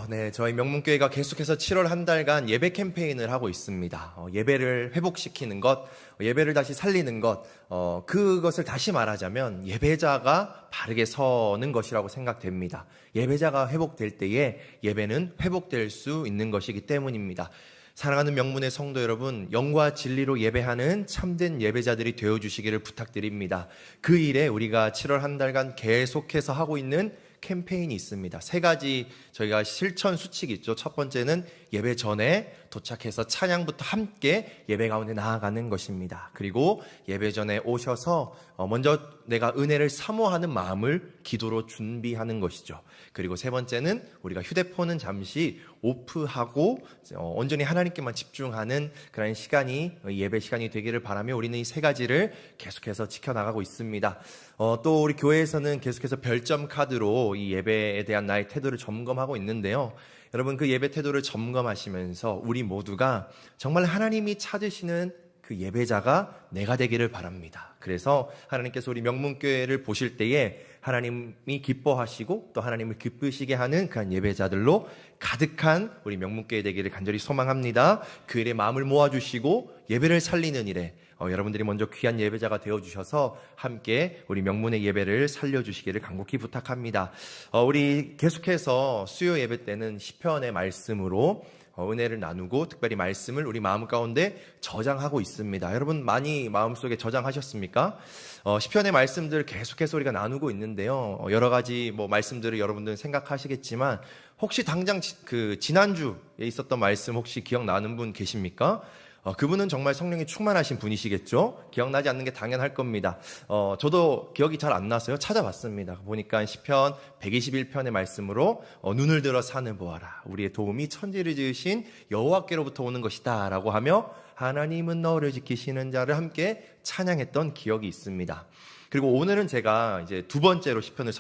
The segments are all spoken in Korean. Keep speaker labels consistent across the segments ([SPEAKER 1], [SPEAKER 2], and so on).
[SPEAKER 1] 네, 저희 명문교회가 계속해서 7월 한 달간 예배 캠페인을 하고 있습니다. 예배를 회복시키는 것, 예배를 다시 살리는 것, 그것을 다시 말하자면 예배자가 바르게 서는 것이라고 생각됩니다. 예배자가 회복될 때에 예배는 회복될 수 있는 것이기 때문입니다. 사랑하는 명문의 성도 여러분, 영과 진리로 예배하는 참된 예배자들이 되어주시기를 부탁드립니다. 그 일에 우리가 7월 한 달간 계속해서 하고 있는 캠페인이 있습니다. 3가지 저희가 실천 수칙이 있죠. 첫 번째는 예배 전에 도착해서 찬양부터 함께 예배 가운데 나아가는 것입니다. 그리고 예배 전에 오셔서 먼저 내가 은혜를 사모하는 마음을 기도로 준비하는 것이죠. 그리고 3번째는 우리가 휴대폰은 잠시 오프하고 온전히 하나님께만 집중하는 그런 시간이 예배 시간이 되기를 바라며 우리는 이 3가지를 계속해서 지켜나가고 있습니다. 또 우리 교회에서는 계속해서 별점 카드로 이 예배에 대한 나의 태도를 점검하고 있는데요. 여러분, 그 예배 태도를 점검하시면서 우리 모두가 정말 하나님이 찾으시는 그 예배자가 내가 되기를 바랍니다. 그래서 하나님께서 우리 명문교회를 보실 때에 하나님이 기뻐하시고 또 하나님을 기쁘시게 하는 그런 예배자들로 가득한 우리 명문교회 되기를 간절히 소망합니다. 그 일에 마음을 모아주시고 예배를 살리는 일에 여러분들이 먼저 귀한 예배자가 되어주셔서 함께 우리 명문의 예배를 살려주시기를 간곡히 부탁합니다. 우리 계속해서 수요 예배 때는 시편의 말씀으로 은혜를 나누고 특별히 말씀을 우리 마음 가운데 저장하고 있습니다. 여러분 많이 마음속에 저장하셨습니까? 시편의 말씀들 계속해서 우리가 나누고 있는데요. 여러 가지 말씀들을 여러분들은 생각하시겠지만 혹시 당장 지난주에 있었던 말씀 혹시 기억나는 분 계십니까? 그분은 정말 성령이 충만하신 분이시겠죠? 기억나지 않는 게 당연할 겁니다. 저도 기억이 잘 안 나서요. 찾아봤습니다. 보니까 시편 121편의 말씀으로 눈을 들어 산을 보아라. 우리의 도움이 천지를 지으신 여호와께로부터 오는 것이다 라고 하며 하나님은 너를 지키시는 자를 함께 찬양했던 기억이 있습니다. 그리고 오늘은 제가 이제 2번째로 시편을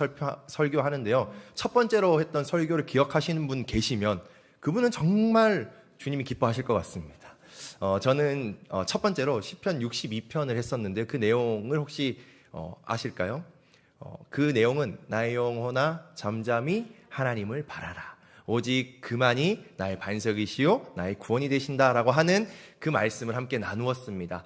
[SPEAKER 1] 설교하는데요. 첫 번째로 했던 설교를 기억하시는 분 계시면 그분은 정말 주님이 기뻐하실 것 같습니다. 저는 첫 번째로 시편 62편을 했었는데 그 내용을 혹시 아실까요? 그 내용은 나의 영혼아 잠잠히 하나님을 바라라. 오직 그만이 나의 반석이시요 나의 구원이 되신다라고 하는 그 말씀을 함께 나누었습니다.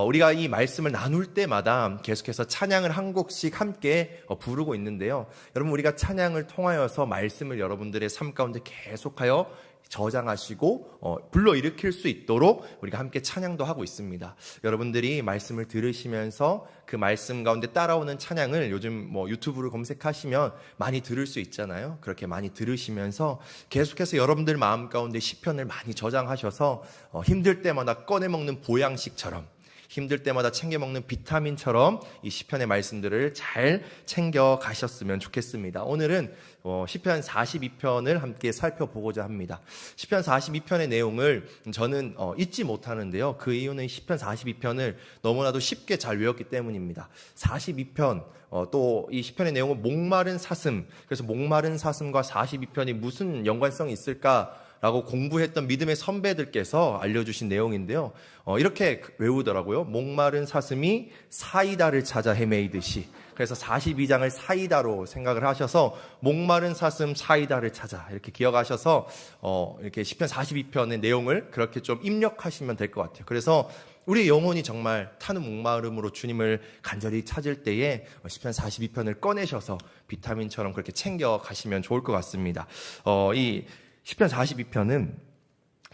[SPEAKER 1] 우리가 이 말씀을 나눌 때마다 계속해서 찬양을 한 곡씩 함께 부르고 있는데요. 여러분 우리가 찬양을 통하여서 말씀을 여러분들의 삶 가운데 계속하여 저장하시고 불러일으킬 수 있도록 우리가 함께 찬양도 하고 있습니다. 여러분들이 말씀을 들으시면서 그 말씀 가운데 따라오는 찬양을 요즘 유튜브를 검색하시면 많이 들을 수 있잖아요. 그렇게 많이 들으시면서 계속해서 여러분들 마음 가운데 시편을 많이 저장하셔서 힘들 때마다 꺼내 먹는 보양식처럼 힘들 때마다 챙겨 먹는 비타민처럼 이 시편의 말씀들을 잘 챙겨 가셨으면 좋겠습니다. 오늘은 시편 42편을 함께 살펴보고자 합니다. 시편 42편의 내용을 저는 잊지 못하는데요. 그 이유는 시편 42편을 너무나도 쉽게 잘 외웠기 때문입니다. 42편 또 이 시편의 내용은 목마른 사슴, 그래서 목마른 사슴과 42편이 무슨 연관성이 있을까 라고 공부했던 믿음의 선배들께서 알려주신 내용인데요. 이렇게 외우더라고요. 목마른 사슴이 사이다를 찾아 헤매이듯이. 그래서 42장을 사이다로 생각을 하셔서 목마른 사슴 사이다를 찾아 이렇게 기억하셔서 이렇게 시편 42편의 내용을 그렇게 좀 입력하시면 될 것 같아요. 그래서 우리 영혼이 정말 타는 목마름으로 주님을 간절히 찾을 때에 시편 42편을 꺼내셔서 비타민처럼 그렇게 챙겨 가시면 좋을 것 같습니다. 이 시편 42편은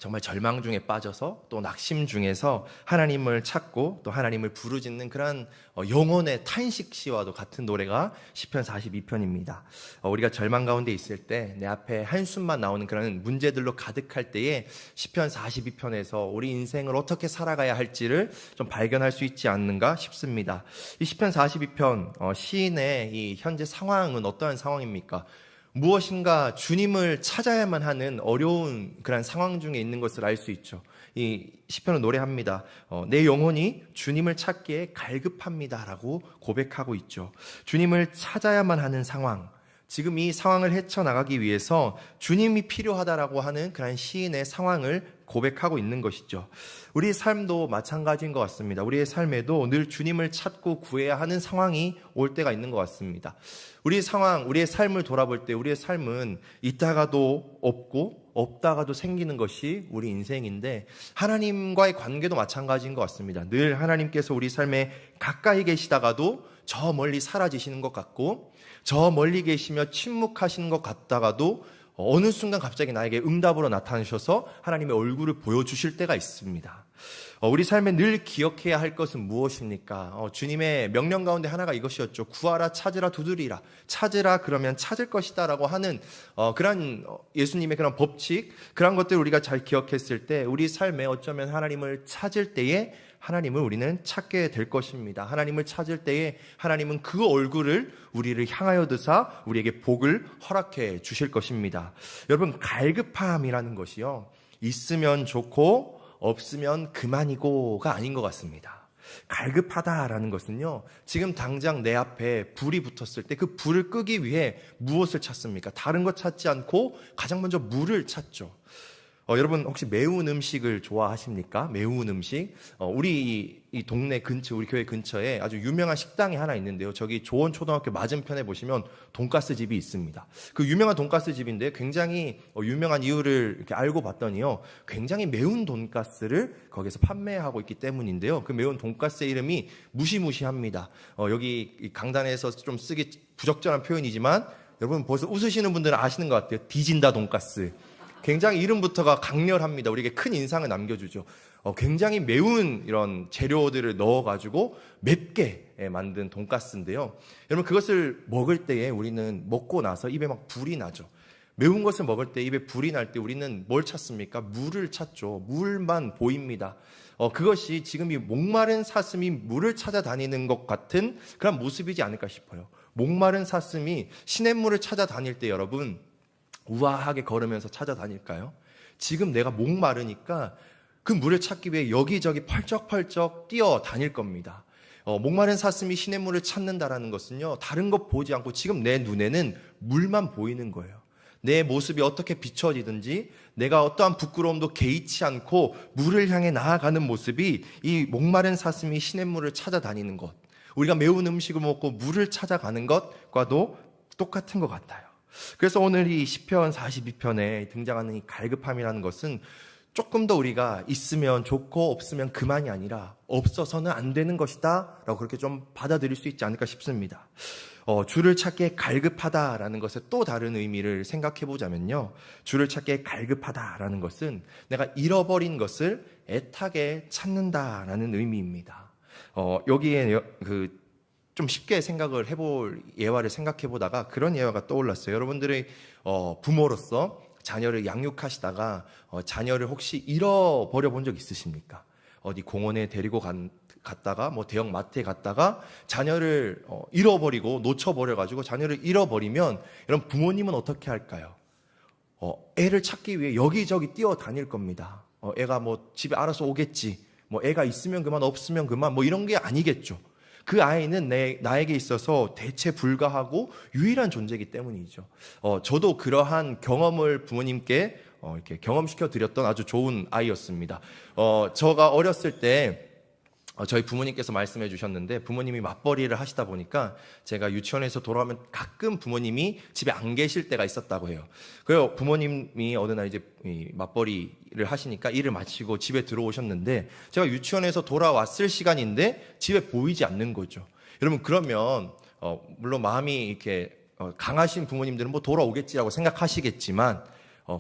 [SPEAKER 1] 정말 절망 중에 빠져서 또 낙심 중에서 하나님을 찾고 또 하나님을 부르짖는 그런 영혼의 탄식시와도 같은 노래가 시편 42편입니다. 우리가 절망 가운데 있을 때 내 앞에 한숨만 나오는 그런 문제들로 가득할 때에 시편 42편에서 우리 인생을 어떻게 살아가야 할지를 좀 발견할 수 있지 않는가 싶습니다. 이 시편 42편 시인의 이 현재 상황은 어떠한 상황입니까? 무엇인가 주님을 찾아야만 하는 어려운 그런 상황 중에 있는 것을 알 수 있죠. 이 시편은 노래합니다. 내 영혼이 주님을 찾기에 갈급합니다라고 고백하고 있죠. 주님을 찾아야만 하는 상황, 지금 이 상황을 헤쳐나가기 위해서 주님이 필요하다라고 하는 그런 시인의 상황을 고백하고 있는 것이죠. 우리 삶도 마찬가지인 것 같습니다. 우리의 삶에도 늘 주님을 찾고 구해야 하는 상황이 올 때가 있는 것 같습니다. 우리 상황, 우리의 삶을 돌아볼 때 우리의 삶은 있다가도 없고 없다가도 생기는 것이 우리 인생인데, 하나님과의 관계도 마찬가지인 것 같습니다. 늘 하나님께서 우리 삶에 가까이 계시다가도 저 멀리 사라지시는 것 같고, 저 멀리 계시며 침묵하시는 것 같다가도 어느 순간 갑자기 나에게 응답으로 나타나셔서 하나님의 얼굴을 보여주실 때가 있습니다. 우리 삶에 늘 기억해야 할 것은 무엇입니까? 주님의 명령 가운데 하나가 이것이었죠. 구하라, 찾으라, 두드리라. 찾으라 그러면 찾을 것이다 라고 하는 그런 예수님의 그런 법칙, 그런 것들을 우리가 잘 기억했을 때 우리 삶에 어쩌면 하나님을 찾을 때에 하나님을 우리는 찾게 될 것입니다. 하나님을 찾을 때에 하나님은 그 얼굴을 우리를 향하여 드사 우리에게 복을 허락해 주실 것입니다. 여러분, 갈급함이라는 것이요, 있으면 좋고 없으면 그만이고가 아닌 것 같습니다. 갈급하다라는 것은요, 지금 당장 내 앞에 불이 붙었을 때 그 불을 끄기 위해 무엇을 찾습니까? 다른 것 찾지 않고 가장 먼저 물을 찾죠. 여러분, 혹시 매운 음식을 좋아하십니까? 매운 음식? 우리 이 동네 근처, 우리 교회 근처에 아주 유명한 식당이 하나 있는데요. 저기 조원초등학교 맞은편에 보시면 돈가스 집이 있습니다. 그 유명한 돈가스 집인데 굉장히 유명한 이유를 이렇게 알고 봤더니요, 굉장히 매운 돈가스를 거기서 판매하고 있기 때문인데요. 그 매운 돈가스의 이름이 무시무시합니다. 여기 강단에서 좀 쓰기 부적절한 표현이지만 여러분 벌써 웃으시는 분들은 아시는 것 같아요. 디진다 돈가스. 굉장히 이름부터가 강렬합니다. 우리에게 큰 인상을 남겨주죠. 굉장히 매운 이런 재료들을 넣어가지고 맵게 만든 돈가스인데요. 여러분, 그것을 먹을 때에 우리는 먹고 나서 입에 막 불이 나죠. 매운 것을 먹을 때 입에 불이 날 때 우리는 뭘 찾습니까? 물을 찾죠. 물만 보입니다. 그것이 지금 이 목마른 사슴이 물을 찾아다니는 것 같은 그런 모습이지 않을까 싶어요. 목마른 사슴이 시냇물을 찾아다닐 때 여러분, 우아하게 걸으면서 찾아다닐까요? 지금 내가 목마르니까 그 물을 찾기 위해 여기저기 펄쩍펄쩍 뛰어다닐 겁니다. 목마른 사슴이 시냇물을 찾는다라는 것은요, 다른 것 보지 않고 지금 내 눈에는 물만 보이는 거예요. 내 모습이 어떻게 비춰지든지 내가 어떠한 부끄러움도 개의치 않고 물을 향해 나아가는 모습이 이 목마른 사슴이 시냇물을 찾아다니는 것, 우리가 매운 음식을 먹고 물을 찾아가는 것과도 똑같은 것 같아요. 그래서 오늘 이 시편 42편에 등장하는 이 갈급함이라는 것은 조금 더 우리가 있으면 좋고 없으면 그만이 아니라 없어서는 안 되는 것이다 라고 그렇게 좀 받아들일 수 있지 않을까 싶습니다. 주를 찾기에 갈급하다라는 것의 또 다른 의미를 생각해 보자면요, 주를 찾기에 갈급하다라는 것은 내가 잃어버린 것을 애타게 찾는다라는 의미입니다. 여기에 좀 쉽게 생각을 해볼 예화를 생각해 보다가 그런 예화가 떠올랐어요. 여러분들의 부모로서 자녀를 양육하시다가 자녀를 혹시 잃어버려 본 적 있으십니까? 어디 공원에 데리고 갔다가 뭐 대형 마트에 갔다가 자녀를 잃어버리고 놓쳐버려가지고 자녀를 잃어버리면 여러분, 부모님은 어떻게 할까요? 애를 찾기 위해 여기저기 뛰어다닐 겁니다. 애가 뭐 집에 알아서 오겠지, 뭐 애가 있으면 그만 없으면 그만, 뭐 이런 게 아니겠죠. 그 아이는 나에게 있어서 대체 불가하고 유일한 존재이기 때문이죠. 저도 그러한 경험을 부모님께 이렇게 경험시켜 드렸던 아주 좋은 아이였습니다. 제가 어렸을 때 저희 부모님께서 말씀해 주셨는데, 부모님이 맞벌이를 하시다 보니까 제가 유치원에서 돌아오면 가끔 부모님이 집에 안 계실 때가 있었다고 해요. 그래서 부모님이 어느 날 이제 맞벌이를 하시니까 일을 마치고 집에 들어오셨는데, 제가 유치원에서 돌아왔을 시간인데 집에 보이지 않는 거죠. 여러분, 그러면 물론 마음이 이렇게 강하신 부모님들은 뭐 돌아오겠지라고 생각하시겠지만,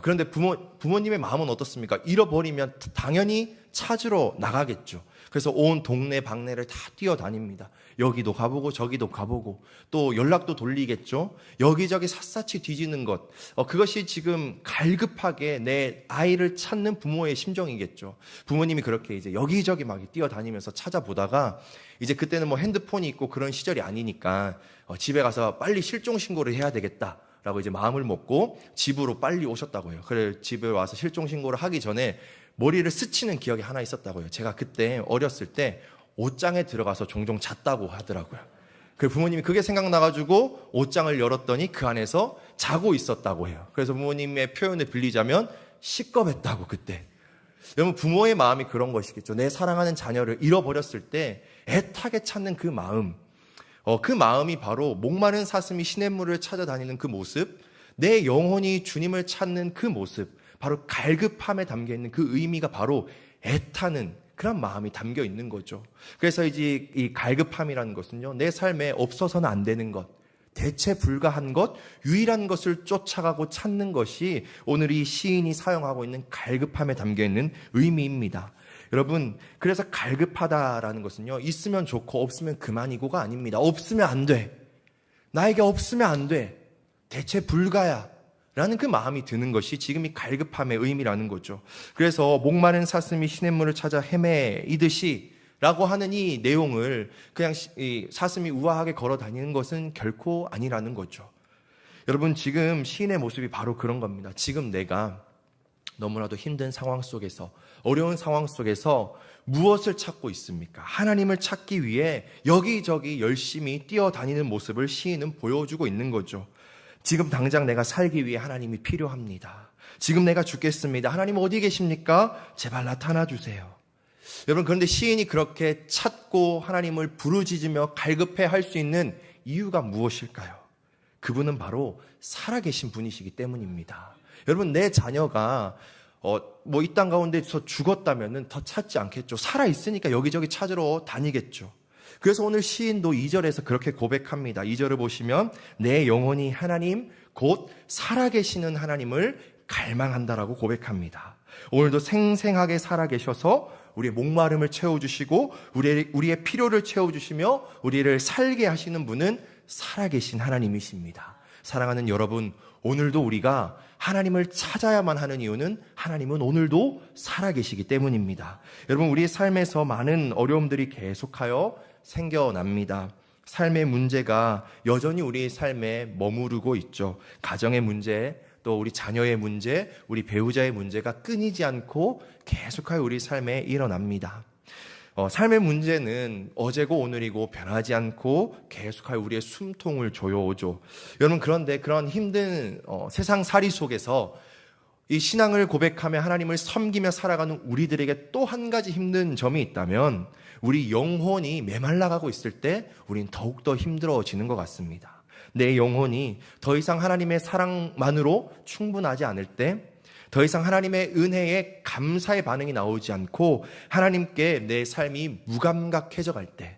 [SPEAKER 1] 그런데 부모님의 마음은 어떻습니까? 잃어버리면 당연히 찾으러 나가겠죠. 그래서 온 동네 방네를 다 뛰어다닙니다. 여기도 가보고 저기도 가보고 또 연락도 돌리겠죠. 여기저기 샅샅이 뒤지는 것, 그것이 지금 갈급하게 내 아이를 찾는 부모의 심정이겠죠. 부모님이 그렇게 이제 여기저기 막 뛰어다니면서 찾아보다가 이제 그때는 뭐 핸드폰이 있고 그런 시절이 아니니까 집에 가서 빨리 실종 신고를 해야 되겠다라고 이제 마음을 먹고 집으로 빨리 오셨다고 해요. 그래, 집에 와서 실종 신고를 하기 전에 머리를 스치는 기억이 하나 있었다고요. 제가 그때 어렸을 때 옷장에 들어가서 종종 잤다고 하더라고요. 그 부모님이 그게 생각나가지고 옷장을 열었더니 그 안에서 자고 있었다고 해요. 그래서 부모님의 표현을 빌리자면 시겁했다고 그때. 여러분 부모의 마음이 그런 것이겠죠. 내 사랑하는 자녀를 잃어버렸을 때 애타게 찾는 그 마음. 그 마음이 바로 목마른 사슴이 시냇물을 찾아다니는 그 모습, 내 영혼이 주님을 찾는 그 모습, 바로 갈급함에 담겨있는 그 의미가 바로 애타는 그런 마음이 담겨 있는 거죠. 그래서 이제 이 갈급함이라는 것은요, 내 삶에 없어서는 안 되는 것, 대체 불가한 것, 유일한 것을 쫓아가고 찾는 것이 오늘 이 시인이 사용하고 있는 갈급함에 담겨 있는 의미입니다. 여러분, 그래서 갈급하다라는 것은요, 있으면 좋고 없으면 그만이고가 아닙니다. 없으면 안 돼. 나에게 없으면 안 돼. 대체 불가야. 라는 그 마음이 드는 것이 지금 이 갈급함의 의미라는 거죠. 그래서 목마른 사슴이 시냇물을 찾아 헤매이듯이 라고 하는 이 내용을 그냥 이 사슴이 우아하게 걸어 다니는 것은 결코 아니라는 거죠. 여러분, 지금 시인의 모습이 바로 그런 겁니다. 지금 내가 너무나도 힘든 상황 속에서, 어려운 상황 속에서 무엇을 찾고 있습니까? 하나님을 찾기 위해 여기저기 열심히 뛰어다니는 모습을 시인은 보여주고 있는 거죠. 지금 당장 내가 살기 위해 하나님이 필요합니다. 지금 내가 죽겠습니다. 하나님 어디 계십니까? 제발 나타나 주세요. 여러분, 그런데 시인이 그렇게 찾고 하나님을 부르짖으며 갈급해 할 수 있는 이유가 무엇일까요? 그분은 바로 살아계신 분이시기 때문입니다. 여러분, 내 자녀가 이 땅 가운데서 죽었다면 더 찾지 않겠죠. 살아있으니까 여기저기 찾으러 다니겠죠. 그래서 오늘 시인도 2절에서 그렇게 고백합니다. 2절을 보시면 내 영혼이 하나님 곧 살아계시는 하나님을 갈망한다라고 고백합니다. 오늘도 생생하게 살아계셔서 우리의 목마름을 채워주시고 우리의 필요를 채워주시며 우리를 살게 하시는 분은 살아계신 하나님이십니다. 사랑하는 여러분, 오늘도 우리가 하나님을 찾아야만 하는 이유는 하나님은 오늘도 살아계시기 때문입니다. 여러분, 우리의 삶에서 많은 어려움들이 계속하여 생겨납니다. 삶의 문제가 여전히 우리의 삶에 머무르고 있죠. 가정의 문제, 또 우리 자녀의 문제, 우리 배우자의 문제가 끊이지 않고 계속하여 우리 삶에 일어납니다. 삶의 문제는 어제고 오늘이고 변하지 않고 계속하여 우리의 숨통을 조여오죠. 여러분, 그런데 그런 힘든 세상살이 속에서 이 신앙을 고백하며 하나님을 섬기며 살아가는 우리들에게 또 한 가지 힘든 점이 있다면 우리 영혼이 메말라가고 있을 때 우린 더욱더 힘들어지는 것 같습니다. 내 영혼이 더 이상 하나님의 사랑만으로 충분하지 않을 때, 더 이상 하나님의 은혜에 감사의 반응이 나오지 않고 하나님께 내 삶이 무감각해져 갈 때,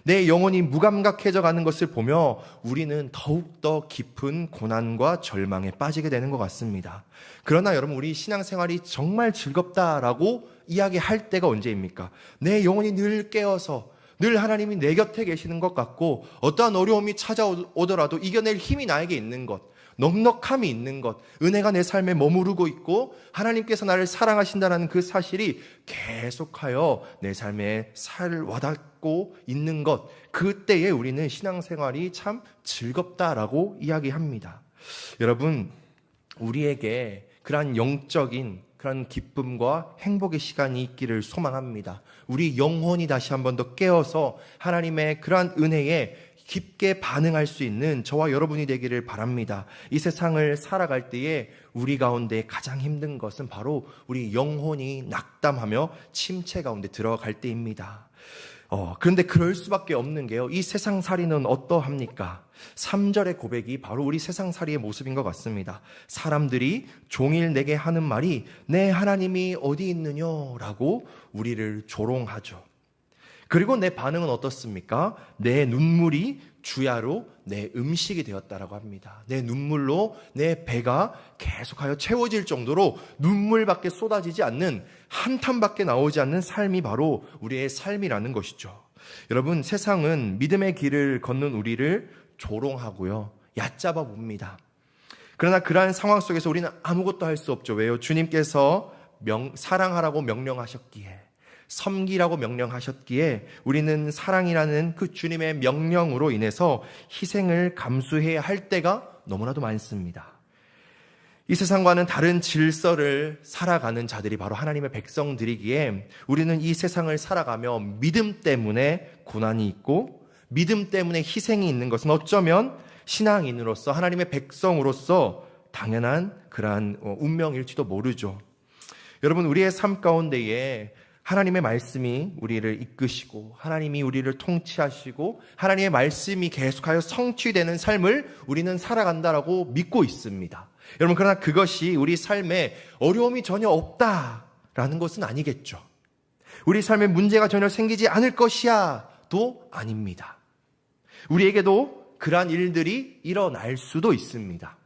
[SPEAKER 1] 내 영혼이 무감각해져 가는 것을 보며 우리는 더욱더 깊은 고난과 절망에 빠지게 되는 것 같습니다. 그러나 여러분, 우리 신앙생활이 정말 즐겁다라고 이야기할 때가 언제입니까? 내 영혼이 늘 깨어서 늘 하나님이 내 곁에 계시는 것 같고 어떠한 어려움이 찾아오더라도 이겨낼 힘이 나에게 있는 것, 넉넉함이 있는 것, 은혜가 내 삶에 머무르고 있고 하나님께서 나를 사랑하신다는 그 사실이 계속하여 내 삶에 와닿고 있는 것, 그때에 우리는 신앙생활이 참 즐겁다라고 이야기합니다. 여러분, 우리에게 그러한 영적인 그런 기쁨과 행복의 시간이 있기를 소망합니다. 우리 영혼이 다시 한 번 더 깨어서 하나님의 그러한 은혜에 깊게 반응할 수 있는 저와 여러분이 되기를 바랍니다. 이 세상을 살아갈 때에 우리 가운데 가장 힘든 것은 바로 우리 영혼이 낙담하며 침체 가운데 들어갈 때입니다. 그런데 그럴 수밖에 없는 게요, 이 세상살이는 어떠합니까? 3절의 고백이 바로 우리 세상살이의 모습인 것 같습니다. 사람들이 종일 내게 하는 말이 내 하나님이 어디 있느냐라고 우리를 조롱하죠. 그리고 내 반응은 어떻습니까? 내 눈물이 주야로 내 음식이 되었다라고 합니다. 내 눈물로 내 배가 계속하여 채워질 정도로 눈물밖에 쏟아지지 않는, 한탄밖에 나오지 않는 삶이 바로 우리의 삶이라는 것이죠. 여러분, 세상은 믿음의 길을 걷는 우리를 조롱하고요, 얕잡아 봅니다. 그러나 그러한 상황 속에서 우리는 아무것도 할 수 없죠. 왜요? 주님께서 사랑하라고 명령하셨기에, 섬기라고 명령하셨기에 우리는 사랑이라는 그 주님의 명령으로 인해서 희생을 감수해야 할 때가 너무나도 많습니다. 이 세상과는 다른 질서를 살아가는 자들이 바로 하나님의 백성들이기에 우리는 이 세상을 살아가며 믿음 때문에 고난이 있고 믿음 때문에 희생이 있는 것은 어쩌면 신앙인으로서 하나님의 백성으로서 당연한 그러한 운명일지도 모르죠. 여러분, 우리의 삶 가운데에 하나님의 말씀이 우리를 이끄시고 하나님이 우리를 통치하시고 하나님의 말씀이 계속하여 성취되는 삶을 우리는 살아간다라고 믿고 있습니다. 여러분, 그러나 그것이 우리 삶에 어려움이 전혀 없다라는 것은 아니겠죠. 우리 삶에 문제가 전혀 생기지 않을 것이야도 아닙니다. 우리에게도 그러한 일들이 일어날 수도 있습니다.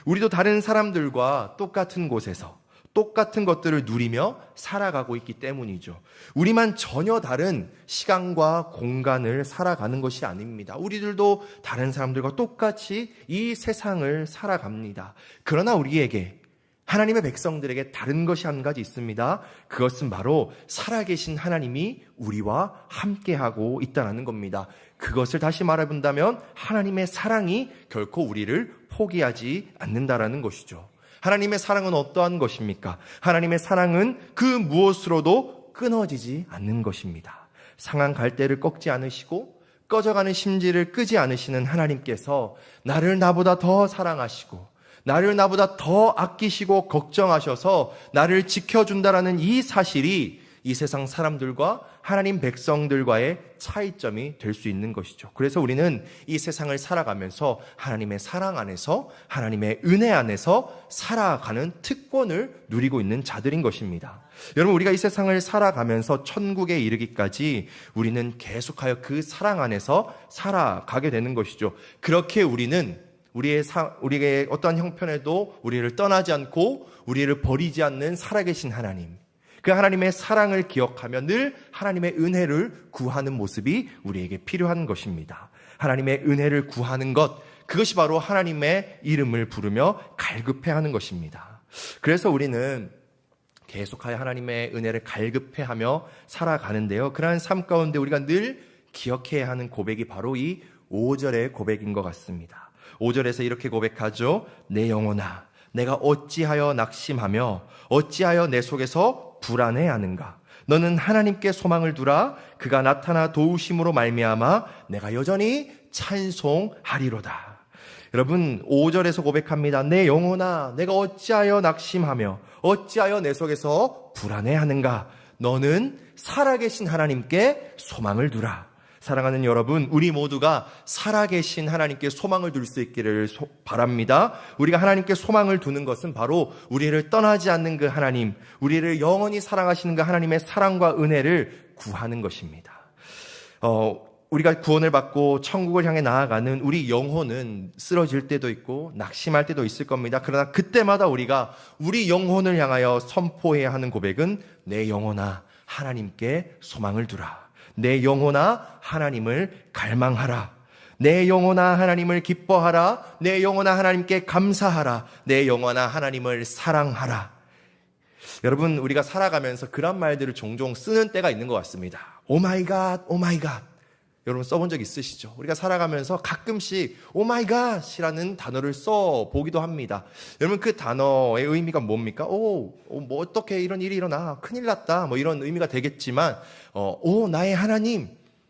[SPEAKER 1] 우리도 다른 사람들과 똑같은 곳에서 똑같은 것들을 누리며 살아가고 있기 때문이죠. 우리만 전혀 다른 시간과 공간을 살아가는 것이 아닙니다. 우리들도 다른 사람들과 똑같이 이 세상을 살아갑니다. 그러나 우리에게, 하나님의 백성들에게 다른 것이 한 가지 있습니다. 그것은 바로 살아계신 하나님이 우리와 함께하고 있다는 겁니다. 그것을 다시 말해본다면 하나님의 사랑이 결코 우리를 포기하지 않는다라는 것이죠. 하나님의 사랑은 어떠한 것입니까? 하나님의 사랑은 그 무엇으로도 끊어지지 않는 것입니다. 상한 갈대를 꺾지 않으시고 꺼져가는 심지를 끄지 않으시는 하나님께서 나를 나보다 더 사랑하시고 나를 나보다 더 아끼시고 걱정하셔서 나를 지켜준다라는 이 사실이 이 세상 사람들과 하나님 백성들과의 차이점이 될 수 있는 것이죠. 그래서 우리는 이 세상을 살아가면서 하나님의 사랑 안에서, 하나님의 은혜 안에서 살아가는 특권을 누리고 있는 자들인 것입니다. 여러분, 우리가 이 세상을 살아가면서 천국에 이르기까지 우리는 계속하여 그 사랑 안에서 살아가게 되는 것이죠. 그렇게 우리는 우리의 어떠한 형편에도 우리를 떠나지 않고 우리를 버리지 않는 살아계신 하나님, 그 하나님의 사랑을 기억하며 늘 하나님의 은혜를 구하는 모습이 우리에게 필요한 것입니다. 하나님의 은혜를 구하는 것, 그것이 바로 하나님의 이름을 부르며 갈급해하는 것입니다. 그래서 우리는 계속하여 하나님의 은혜를 갈급해하며 살아가는데요. 그러한 삶 가운데 우리가 늘 기억해야 하는 고백이 바로 이 5절의 고백인 것 같습니다. 5절에서 이렇게 고백하죠. 내 영혼아, 내가 어찌하여 낙심하며 어찌하여 내 속에서 불안해하는가? 너는 하나님께 소망을 두라. 그가 나타나 도우심으로 말미암아 내가 여전히 찬송하리로다. 여러분, 5절에서 고백합니다. 내 영혼아, 내가 어찌하여 낙심하며 어찌하여 내 속에서 불안해하는가? 너는 살아계신 하나님께 소망을 두라. 사랑하는 여러분, 우리 모두가 살아계신 하나님께 소망을 둘 수 있기를 바랍니다. 우리가 하나님께 소망을 두는 것은 바로 우리를 떠나지 않는 그 하나님, 우리를 영원히 사랑하시는 그 하나님의 사랑과 은혜를 구하는 것입니다. 우리가 구원을 받고 천국을 향해 나아가는 우리 영혼은 쓰러질 때도 있고 낙심할 때도 있을 겁니다. 그러나 그때마다 우리가 우리 영혼을 향하여 선포해야 하는 고백은 내 영혼아, 하나님께 소망을 두라. 내 영혼아, 하나님을 갈망하라. 내 영혼아, 하나님을 기뻐하라. 내 영혼아, 하나님께 감사하라. 내 영혼아, 하나님을 사랑하라. 여러분, 우리가 살아가면서 그런 말들을 종종 쓰는 때가 있는 것 같습니다. 오 마이 갓, 오 마이 갓. 여러분 써본 적 있으시죠? 우리가 살아가면서 가끔씩 오 마이 갓이라는 단어를 써보기도 합니다. 여러분, 그 단어의 의미가 뭡니까? 뭐 어떻게 이런 일이 일어나? 큰일 났다. 뭐 이런 의미가 되겠지만 오 나의 하나님,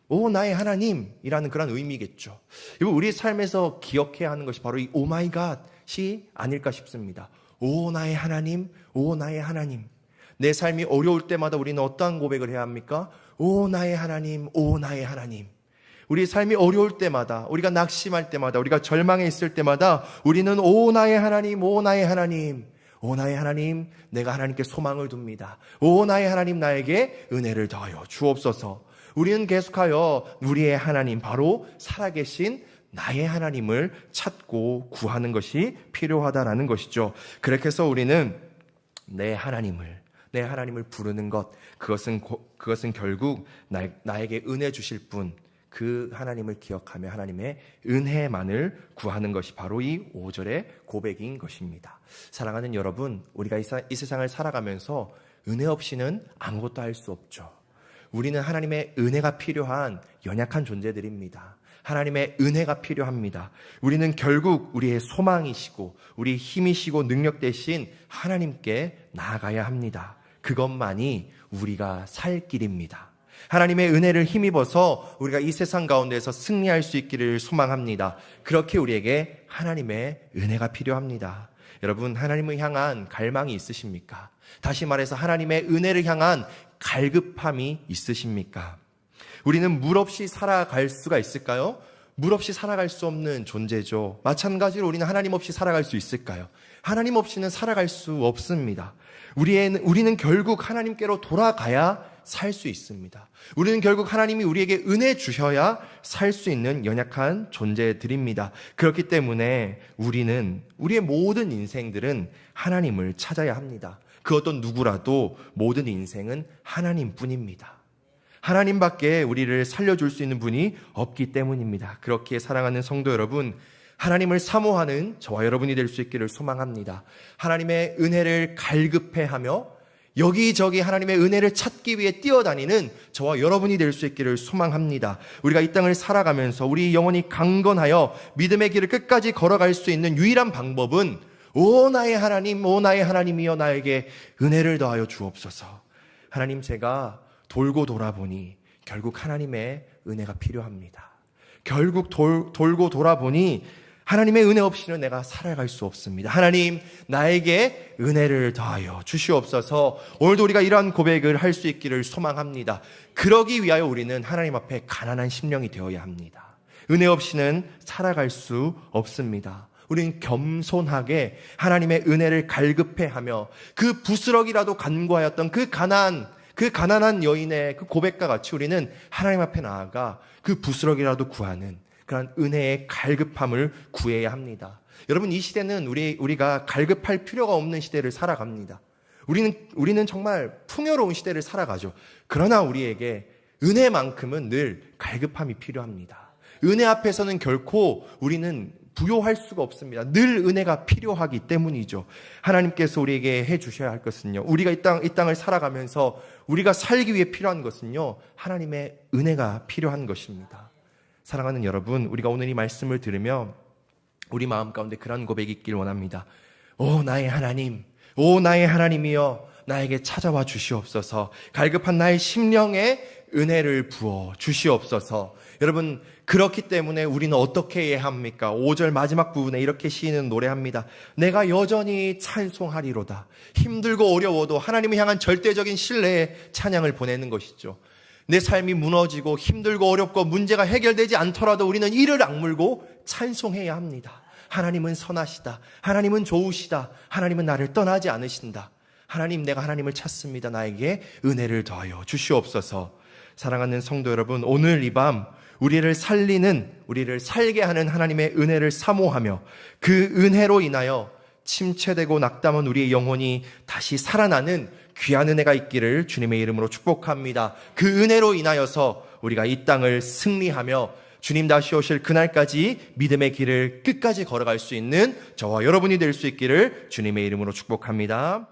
[SPEAKER 1] 오 나의 하나님이라는 그런 의미겠죠. 우리 삶에서 기억해야 하는 것이 바로 이 오 마이 갓이 아닐까 싶습니다. 오 나의 하나님, 오 나의 하나님. 내 삶이 어려울 때마다 우리는 어떠한 고백을 해야 합니까? 오 나의 하나님, 오 나의 하나님. 우리 삶이 어려울 때마다, 우리가 낙심할 때마다, 우리가 절망에 있을 때마다 우리는 오 나의 하나님, 오 나의 하나님, 오 나의 하나님, 내가 하나님께 소망을 둡니다. 오 나의 하나님, 나에게 은혜를 더하여 주옵소서. 우리는 계속하여 우리의 하나님, 바로 살아계신 나의 하나님을 찾고 구하는 것이 필요하다라는 것이죠. 그렇게 해서 우리는 내 하나님을 부르는 것, 그것은 결국 나에게 은혜 주실 분, 그 하나님을 기억하며 하나님의 은혜만을 구하는 것이 바로 이 5절의 고백인 것입니다. 사랑하는 여러분, 우리가 이 세상을 살아가면서 은혜 없이는 아무것도 할 수 없죠. 우리는 하나님의 은혜가 필요한 연약한 존재들입니다. 하나님의 은혜가 필요합니다. 우리는 결국 우리의 소망이시고 우리 힘이시고 능력 대신 하나님께 나아가야 합니다. 그것만이 우리가 살 길입니다. 하나님의 은혜를 힘입어서 우리가 이 세상 가운데서 승리할 수 있기를 소망합니다. 그렇게 우리에게 하나님의 은혜가 필요합니다. 여러분, 하나님을 향한 갈망이 있으십니까? 다시 말해서 하나님의 은혜를 향한 갈급함이 있으십니까? 우리는 물 없이 살아갈 수가 있을까요? 물 없이 살아갈 수 없는 존재죠. 마찬가지로 우리는 하나님 없이 살아갈 수 있을까요? 하나님 없이는 살아갈 수 없습니다. 우리는 결국 하나님께로 돌아가야 살 수 있습니다. 우리는 결국 하나님이 우리에게 은혜 주셔야 살 수 있는 연약한 존재들입니다. 그렇기 때문에 우리의 모든 인생들은 하나님을 찾아야 합니다. 그 어떤 누구라도 모든 인생은 하나님뿐입니다. 하나님밖에 우리를 살려줄 수 있는 분이 없기 때문입니다. 그렇게 사랑하는 성도 여러분, 하나님을 사모하는 저와 여러분이 될 수 있기를 소망합니다. 하나님의 은혜를 갈급해하며 여기저기 하나님의 은혜를 찾기 위해 뛰어다니는 저와 여러분이 될 수 있기를 소망합니다. 우리가 이 땅을 살아가면서 우리 영혼이 강건하여 믿음의 길을 끝까지 걸어갈 수 있는 유일한 방법은 오 나의 하나님, 오 나의 하나님이여 나에게 은혜를 더하여 주옵소서. 하나님, 제가 돌고 돌아보니 결국 하나님의 은혜가 필요합니다. 결국 돌고 돌아보니 하나님의 은혜 없이는 내가 살아갈 수 없습니다. 하나님, 나에게 은혜를 더하여 주시옵소서. 오늘도 우리가 이러한 고백을 할 수 있기를 소망합니다. 그러기 위하여 우리는 하나님 앞에 가난한 심령이 되어야 합니다. 은혜 없이는 살아갈 수 없습니다. 우리는 겸손하게 하나님의 은혜를 갈급해하며 그 부스럭이라도 간구하였던 그 가난한 여인의 그 고백과 같이 우리는 하나님 앞에 나아가 그 부스럭이라도 구하는 그런 은혜의 갈급함을 구해야 합니다. 여러분, 이 시대는 우리가 갈급할 필요가 없는 시대를 살아갑니다. 우리는 정말 풍요로운 시대를 살아가죠. 그러나 우리에게 은혜만큼은 늘 갈급함이 필요합니다. 은혜 앞에서는 결코 우리는 부요할 수가 없습니다. 늘 은혜가 필요하기 때문이죠. 하나님께서 우리에게 해주셔야 할 것은요, 우리가 이 땅을 살아가면서 우리가 살기 위해 필요한 것은요, 하나님의 은혜가 필요한 것입니다. 사랑하는 여러분, 우리가 오늘 이 말씀을 들으며 우리 마음 가운데 그런 고백이 있길 원합니다. 오 나의 하나님, 오 나의 하나님이여 나에게 찾아와 주시옵소서. 갈급한 나의 심령에 은혜를 부어 주시옵소서. 여러분, 그렇기 때문에 우리는 어떻게 해야 합니까? 5절 마지막 부분에 이렇게 시인은 노래합니다. 내가 여전히 찬송하리로다. 힘들고 어려워도 하나님을 향한 절대적인 신뢰의 찬양을 보내는 것이죠. 내 삶이 무너지고 힘들고 어렵고 문제가 해결되지 않더라도 우리는 이를 악물고 찬송해야 합니다. 하나님은 선하시다. 하나님은 좋으시다. 하나님은 나를 떠나지 않으신다. 하나님, 내가 하나님을 찾습니다. 나에게 은혜를 더하여 주시옵소서. 사랑하는 성도 여러분, 오늘 이 밤 우리를 살게 하는 하나님의 은혜를 사모하며 그 은혜로 인하여 침체되고 낙담한 우리의 영혼이 다시 살아나는 귀한 은혜가 있기를 주님의 이름으로 축복합니다. 그 은혜로 인하여서 우리가 이 땅을 승리하며 주님 다시 오실 그날까지 믿음의 길을 끝까지 걸어갈 수 있는 저와 여러분이 될 수 있기를 주님의 이름으로 축복합니다.